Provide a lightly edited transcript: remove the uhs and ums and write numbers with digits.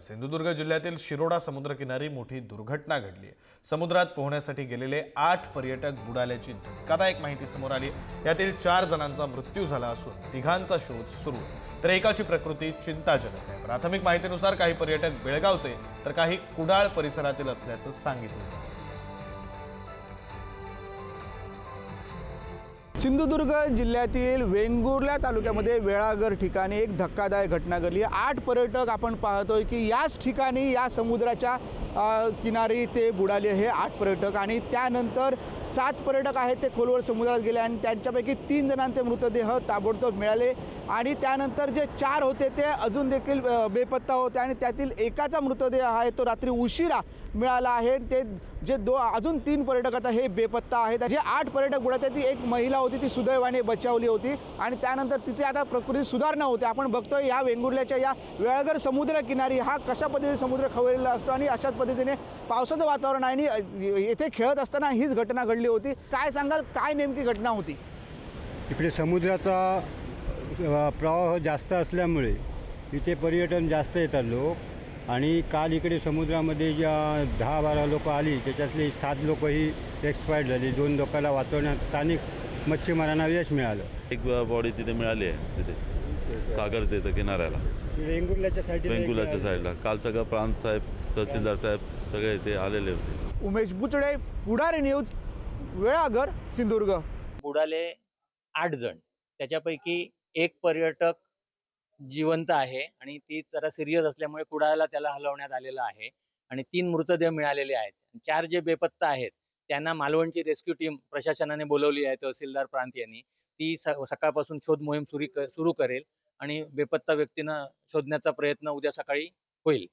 सिंधुदुर्ग जिल्ह्यातील शिरोडा समुद्रकिनारी मोठी दुर्घटना घडली आहे। समुद्रात पोहण्यासाठी गेलेले 8 पर्यटक बुडाल्याची धक्कादायक माहिती समोर आली। यातील 4 जणांचा मृत्यू झाला असून तिघांचा शोध सुरू आहे, तर एकाची प्रकृती चिंताजनक आहे। प्राथमिक माहितीनुसार काही पर्यटक बेळगावचे तर काही कुडाळ परिसरातील असल्याचं सांगितलं जातं। सिंधुदुर्ग जिल्ह्यातील वेंगुर्ला तालुक्यामध्ये वेळागर ठिकाणी एक धक्कादायक घटना घडली आहे। 8 पर्यटक आपण पाहतोय की याच ठिकाणी या समुद्राच्या किनारी ते बुडाले हे 8 पर्यटक आणि त्यानंतर 7 पर्यटक आहेत ते खोलवर समुद्रात गेले आणि त्यांच्यापैकी 3 जणांचे मृतदेह ताबडतोब मिळाले आणि त्यानंतर जे 4 होते ते अजून देखील बेपत्ता होते आणि त्यातील एकाचा मृतदेह आहे तो रात्री उशिरा मिळाला आहे। ते जे अजून 3 पर्यटक आता हे बेपत्ता आहेत। जे 8 पर्यटक बुडाले ती एक महिला होती, ती सुदैवाने बचावली होती आणि त्यानंतर तिथे आता प्रकृती सुधारणा होते। आपण बघतोय या वेंगुर्ल्याच्या या वेळागर समुद्र किनारी हा कशा पद्धतीने समुद्र खवळलेला असतो आणि अशाच पद्धतीने पावसाचं वातावरण आहे आणि येथे खेळत असताना हीच घटना घडली होती। काय सांगाल, काय नेमकी घटना होती? इकडे समुद्राचा प्रवाह जास्त असल्यामुळे इथे पर्यटन जास्त येतात लोक आणि काल इकडे समुद्रामध्ये ज्या 10-12 लोक आली त्याच्यातली 7 लोक ही एक्सपायर्ड झाली। 2 लोकांना वाचवण्यात स्थानिक मच्छीमारांना यश मिळालं। एक बॉडी तिथे मिळाली आहे, तिथे सागर तिथे किनाऱ्याला वेंगुर्ल्याच्या साईडला काल सगळं प्रांत साहेब, तहसीलदार साहेब सगळे इथे आलेले होते। उमेश बुचडे, पुढारी न्यूज, वेळागर, सिंधुदुर्ग। बुडाले 8 जण, त्याच्यापैकी एक पर्यटक जिवंत आहे आणि ती जरा सिरियस असल्यामुळे कुडाळला त्याला हलवण्यात आलेलं आहे आणि 3 मृतदेह मिळालेले आहेत। 4 जे बेपत्ता आहेत त्यांना मालवणची रेस्क्यू टीम प्रशासनाने बोलवली आहे। तहसीलदार प्रांत यांनी ती सकाळपासून शोध मोहीम सुरू करेल आणि बेपत्ता व्यक्तींना शोधण्याचा प्रयत्न उद्या सकाळी होईल।